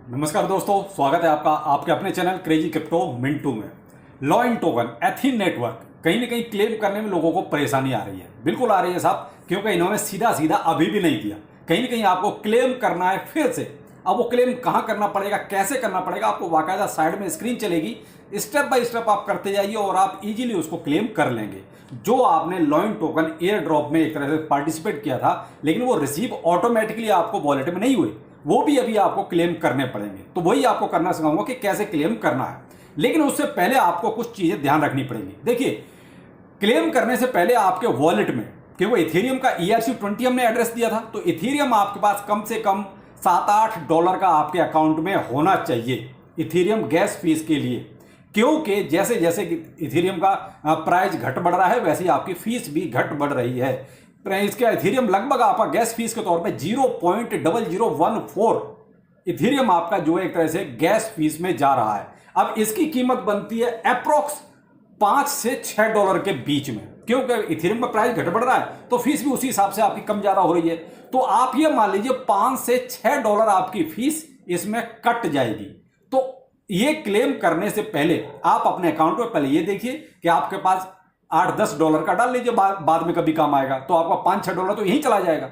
नमस्कार दोस्तों, स्वागत है आपका आपके अपने चैनल क्रेजी क्रिप्टो मिंटू में। लॉइन टोकन एथीन नेटवर्क कहीं ना कहीं क्लेम करने में लोगों को परेशानी आ रही है। बिल्कुल आ रही है साहब, क्योंकि इन्होंने सीधा सीधा अभी भी नहीं दिया। कहीं ना कहीं आपको क्लेम करना है फिर से। अब वो क्लेम कहाँ करना पड़ेगा, कैसे करना पड़ेगा, आपको बाकायदा साइड में स्क्रीन चलेगी। स्टेप बाय स्टेप आप करते जाइए और आप इजीली उसको क्लेम कर लेंगे। जो आपने लॉइन टोकन एयर ड्रॉप में एक तरह से पार्टिसिपेट किया था, लेकिन वो रिसीव ऑटोमेटिकली आपको वॉलेट में नहीं हुए, वो भी अभी आपको क्लेम करने पड़ेंगे। तो वही आपको करना सिखाऊंगा कि कैसे क्लेम करना है। लेकिन उससे पहले आपको कुछ चीजें ध्यान रखनी पड़ेंगी। देखिए, क्लेम करने से पहले आपके वॉलेट में, क्योंकि इथेरियम का ERC20 हमने एड्रेस दिया था, तो इथेरियम आपके पास कम से कम $7-8 का आपके अकाउंट में होना चाहिए इथेरियम गैस फीस के लिए। क्योंकि जैसे जैसे इथेरियम का प्राइस घट बढ़ रहा है, वैसे ही आपकी फीस भी घट बढ़ रही है। इसका इथेरियम लगभग आपका गैस फीस के तौर पे 0.0014 इथेरियम आपका जो एक तरह से गैस फीस में जा रहा है। अब इसकी कीमत बनती है अप्रोक्स $5 से $6 के बीच में। क्योंकि इथेरियम का प्राइस घट बढ़ रहा है, तो फीस भी उसी हिसाब से आपकी कम ज्यादा हो रही है। तो आप ये मान लीजिए $5 से $6 आपकी फीस इसमें कट जाएगी। तो ये क्लेम करने से पहले आप अपने अकाउंट में पहले ये देखिए कि आपके पास $8-10 का डाल लीजिए, बाद में कभी काम आएगा तो आपका $5-6 तो यहीं चला जाएगा।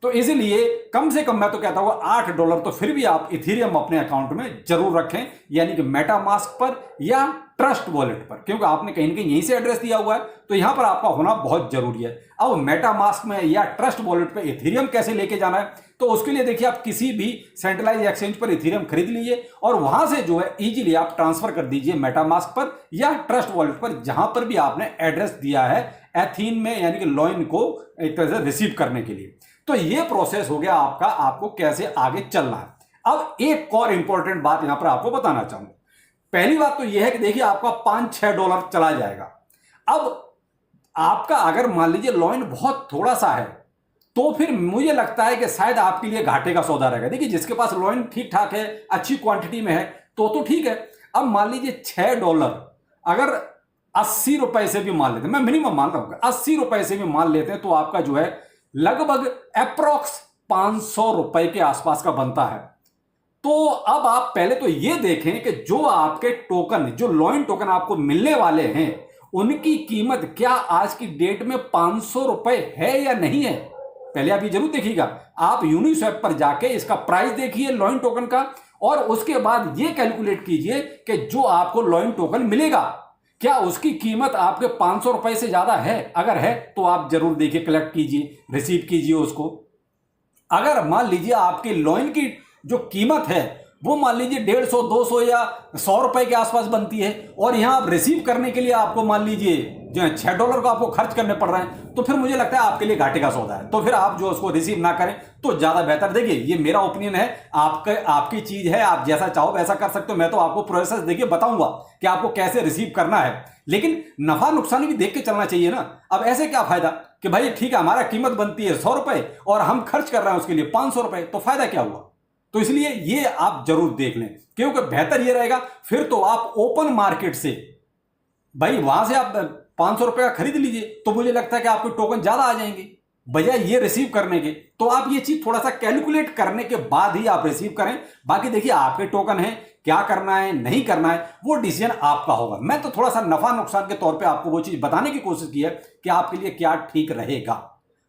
तो इसीलिए कम से कम मैं तो कहता हूँ $8 तो फिर भी आप इथेरियम अपने अकाउंट में जरूर रखें, यानी कि मेटामास्क पर या ट्रस्ट वॉलेट पर, क्योंकि आपने कहीं ना कहीं यहीं से एड्रेस दिया हुआ है, तो यहां पर आपका होना बहुत जरूरी है। अब मेटामास्क में या ट्रस्ट वॉलेट पर इथेरियम कैसे लेके जाना है, तो उसके लिए देखिए आप किसी भी सेंट्रलाइज एक्सचेंज पर इथेरियम खरीद लीजिए और वहां से जो है इजीली आप ट्रांसफर कर दीजिए मेटामास्क पर या ट्रस्ट वॉलेट पर, जहां पर भी आपने एड्रेस दिया है एथीन में, यानी कि लॉइन को एक तरह से रिसीव करने के लिए। तो ये प्रोसेस हो गया आपका, आपको कैसे आगे चलना है। अब एक और इंपॉर्टेंट बात यहां पर आपको बताना चाहूंगा। पहली बात तो यह है कि देखिए आपका $5-6 चला जाएगा। अब आपका अगर मान लीजिए लॉइन बहुत थोड़ा सा है, तो फिर मुझे लगता है कि शायद आपके लिए घाटे का सौदा रहेगा। देखिए, जिसके पास लॉइन ठीक ठाक है, अच्छी क्वांटिटी में है, तो ठीक है। अब मान लीजिए $6 अगर ₹80 से भी मान लेते हैं, मैं मिनिमम मान रहा हूं, ₹80 से भी मान लेते हैं, तो आपका जो है लगभग अप्रोक्स ₹500 के आसपास का बनता है। तो अब आप पहले तो ये देखें कि जो आपके टोकन, जो लॉइन टोकन आपको मिलने वाले हैं, उनकी कीमत क्या आज की डेट में ₹500 है या नहीं है। पहले आप ये जरूर देखिएगा, आप यूनिस्वैप पर जाके इसका प्राइस देखिए लॉइन टोकन का, और उसके बाद ये कैलकुलेट कीजिए कि जो आपको लॉइन टोकन मिलेगा, क्या उसकी कीमत आपके ₹500 से ज्यादा है। अगर है तो आप जरूर देखिए, कलेक्ट कीजिए, रिसीव कीजिए उसको। अगर मान लीजिए आपकी लॉइन की जो कीमत है वो मान लीजिए 150, 200 या ₹100 के आसपास बनती है, और यहां आप रिसीव करने के लिए आपको मान लीजिए जो है $6 को आपको खर्च करने पड़ रहे हैं, तो फिर मुझे लगता है आपके लिए घाटे का सौदा है। तो फिर आप जो उसको रिसीव ना करें तो ज्यादा बेहतर। देखिए, ये मेरा ओपिनियन है, आपकी चीज है, आप जैसा चाहो वैसा कर सकते हो। मैं तो आपको प्रोसेस देखिए बताऊंगा कि आपको कैसे रिसीव करना है, लेकिन नफा नुकसान भी देख के चलना चाहिए ना। अब ऐसे क्या फायदा कि भाई ठीक है, हमारा कीमत बनती है ₹100 और हम खर्च कर रहे हैं उसके लिए ₹500, तो फायदा क्या हुआ। तो इसलिए ये आप जरूर देख लें, क्योंकि बेहतर ये रहेगा। फिर तो आप ओपन मार्केट से भाई वहां से आप ₹500 का खरीद लीजिए, तो मुझे लगता है कि आपके टोकन ज्यादा आ जाएंगे बजाय ये रिसीव करने के। तो आप ये चीज थोड़ा सा कैलकुलेट करने के बाद ही आप रिसीव करें। बाकी देखिए, आपके टोकन है, क्या करना है नहीं करना है वो डिसीजन आपका होगा। मैं तो थोड़ा सा नफा नुकसान के तौर पे आपको वो चीज बताने की कोशिश की है कि आपके लिए क्या ठीक रहेगा।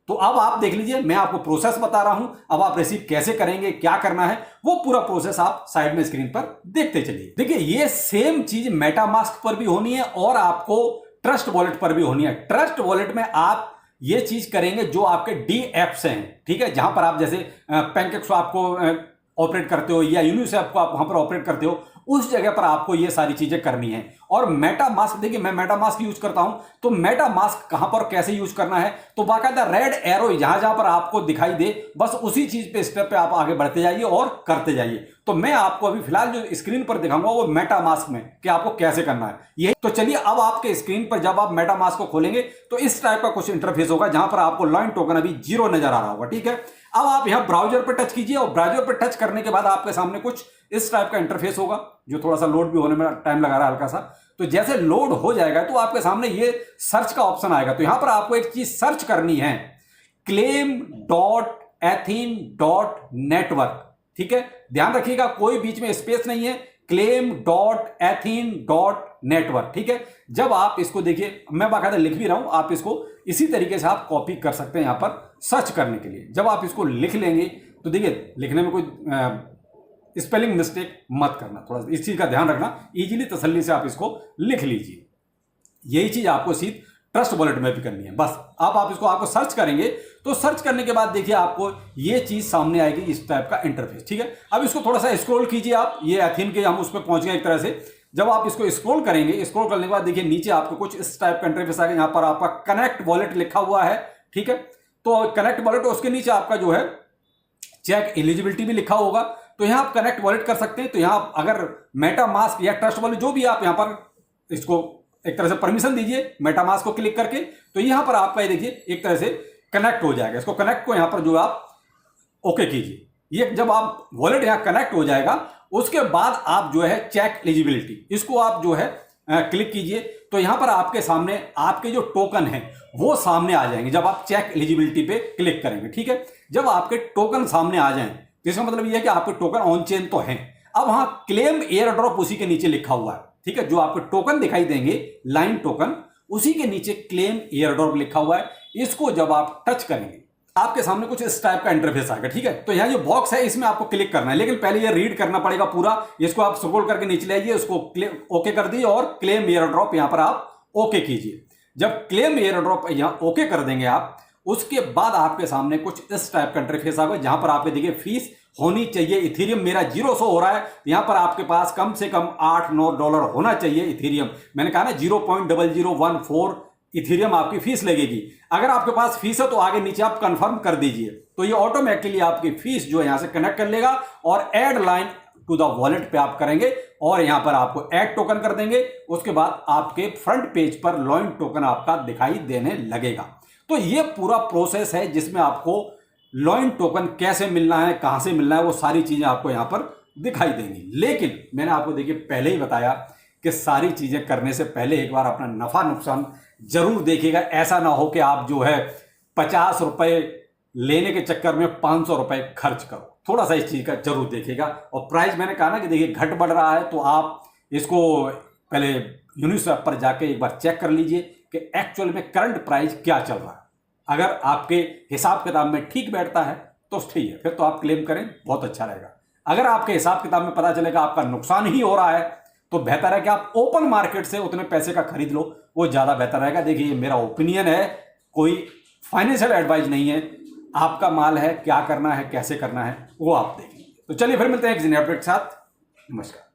तो अब आप देख लीजिए, मैं आपको प्रोसेस बता रहा हूं। अब आप रिसीव कैसे करेंगे, क्या करना है, वो पूरा प्रोसेस आप साइड में स्क्रीन पर देखते चलिए। देखिए, ये सेम चीज मेटामास्क पर भी होनी है और आपको ट्रस्ट वॉलेट पर भी होनी है। ट्रस्ट वॉलेट में आप ये चीज करेंगे जो आपके DApps हैं, ठीक है, जहां पर आप जैसे पैनकेकस्वैप को ऑपरेट करते हो या यूनिस्वैप को आप वहां पर ऑपरेट करते हो, उस जगह पर आपको ये सारी चीजें करनी है। और मेटामास्क, देखिए मैं मेटामास्क यूज करता हूं, तो मेटामास्क कहां पर कैसे यूज करना है, तो बाकायदा रेड एरो जहां जहां पर आपको दिखाई दे, बस उसी चीज पे स्टेप पे आप आगे बढ़ते जाइए और करते जाइए। तो मैं आपको अभी फिलहाल जो स्क्रीन पर दिखाऊंगा वो मेटामास्क में कि आपको कैसे करना है ये। तो चलिए, अब आपके स्क्रीन पर जब आप मेटामास्क को खोलेंगे तो इस टाइप का कुछ इंटरफेस होगा, जहां पर आपको लॉइन टोकन अभी 0 नजर आ रहा होगा, ठीक है। अब आप यहां ब्राउजर पर टच कीजिए, और ब्राउजर पर टच करने के बाद आपके सामने कुछ इस टाइप का इंटरफेस होगा, जो थोड़ा सा लोड भी होने में टाइम लगा रहा है हल्का सा। तो जैसे लोड हो जाएगा तो आपके सामने ये सर्च का ऑप्शन आएगा। तो यहां पर आपको एक चीज सर्च करनी है, claim.ethene.network। ठीक है, ध्यान रखिएगा कोई बीच में स्पेस नहीं है, claim.athene.network, ठीक है। जब आप इसको देखिए, मैं बाकायदा लिख भी रहा हूं, आप इसको इसी तरीके से आप कॉपी कर सकते हैं यहां पर सर्च करने के लिए। जब आप इसको लिख लेंगे तो देखिए लिखने में कोई स्पेलिंग मिस्टेक मत करना, थोड़ा इस चीज का ध्यान रखना, इजीली तसल्ली से आप इसको लिख लीजिए। यही चीज आपको सीध ट्रस्ट वॉलेट में भी करनी है। बस आप इसको आपको सर्च करेंगे तो सर्च करने के बाद देखिए आपको ये चीज सामने आएगी, इस टाइप का इंटरफेस, ठीक है। अब इसको थोड़ा सा स्क्रॉल कीजिए आप, ये एथीन के हम उस पर पहुंच गए एक तरह से। जब आप इसको स्क्रॉल करेंगे, स्क्रॉल करने के बाद देखिए नीचे आपको कुछ इस टाइप का इंटरफेस आएगा, यहां पर आपका कनेक्ट वॉलेट लिखा हुआ है, ठीक है। तो कनेक्ट वॉलेट, उसके नीचे आपका जो है चेक एलिजिबिलिटी भी लिखा होगा, तो यहां आप कनेक्ट वॉलेट कर सकते हैं। तो यहां अगर मेटामास्क या ट्रस्ट वॉलेट जो भी आप यहां पर इसको एक तरह से परमिशन दीजिए मेटामास्क को क्लिक करके, तो यहां पर आपका ये देखिए एक तरह से कनेक्ट हो जाएगा। इसको कनेक्ट को यहां पर जो आप ओके कीजिए, ये जब आप वॉलेट यहां कनेक्ट हो जाएगा उसके बाद आप जो है चेक एलिजिबिलिटी, इसको आप जो है क्लिक कीजिए, तो यहां पर आपके सामने आपके जो टोकन है वो सामने आ जाएंगे जब आप चेक एलिजिबिलिटी पे क्लिक करेंगे, ठीक है। जब आपके टोकन सामने आ जाएं तो इसका मतलब ये है कि आपके टोकन ऑन चेन तो हैं। अब वहां क्लेम एयर ड्रॉप उसी के नीचे लिखा हुआ है, ठीक है। जो आपको टोकन दिखाई देंगे लाइन टोकन, उसी के नीचे क्लेम एयर ड्रॉप लिखा हुआ है। इसको जब आप टच करेंगे आपके सामने कुछ इस टाइप का इंटरफेस आएगा, ठीक है। तो यहां जो बॉक्स है इसमें आपको क्लिक करना है, लेकिन पहले ये रीड करना पड़ेगा पूरा। इसको आप स्क्रॉल करके नीचे ले आइए, उसको ओके कर दिए और क्लेम एयर ड्रॉप यहां पर आप ओके कीजिए। जब क्लेम एयर ड्रॉप यहां ओके कर देंगे आप, उसके बाद आपके सामने कुछ इस टाइप का इंटरफेस आएगा, जहां पर आपके देखिए फीस होनी चाहिए। इथेरियम मेरा 0 शो हो रहा है, यहां पर आपके पास कम से कम $8-9 होना चाहिए इथेरियम। मैंने कहा ना 0.0014 इथेरियम आपकी फीस लगेगी। अगर आपके पास फीस है तो आगे नीचे आप कंफर्म कर दीजिए, तो ये ऑटोमेटिकली आपकी फीस जो है यहां से कनेक्ट कर लेगा और add line to the wallet पे आप करेंगे और यहां पर आपको ऐड टोकन कर देंगे। उसके बाद आपके फ्रंट पेज पर लॉइन टोकन आपका दिखाई देने लगेगा। तो ये पूरा प्रोसेस है जिसमें आपको लॉइन टोकन कैसे मिलना है, कहां से मिलना है, वो सारी चीजें आपको यहां पर दिखाई देंगी। लेकिन मैंने आपको देखिए पहले ही बताया कि सारी चीजें करने से पहले एक बार अपना नफा नुकसान जरूर देखिएगा। ऐसा ना हो कि आप जो है 50 रुपए लेने के चक्कर में 500 रुपए खर्च करो। थोड़ा सा इस चीज का जरूर देखिएगा। और प्राइस मैंने कहा ना कि देखिए घट बढ़ रहा है, तो आप इसको पहले यूनिस्वैप पर जाके एक बार चेक कर लीजिए कि एक्चुअल में करंट प्राइस क्या चल रहा है। अगर आपके हिसाब किताब में ठीक बैठता है तो ठीक है, फिर तो आप क्लेम करें, बहुत अच्छा रहेगा। अगर आपके हिसाब किताब में पता चलेगा आपका नुकसान ही हो रहा है, तो बेहतर है कि आप ओपन मार्केट से उतने पैसे का खरीद लो, वो ज्यादा बेहतर रहेगा। देखिए ये मेरा ओपिनियन है, कोई फाइनेंशियल एडवाइस नहीं है। आपका माल है, क्या करना है कैसे करना है वो आप देखेंगे। तो चलिए फिर मिलते हैं एक नए अपडेट के साथ। नमस्कार।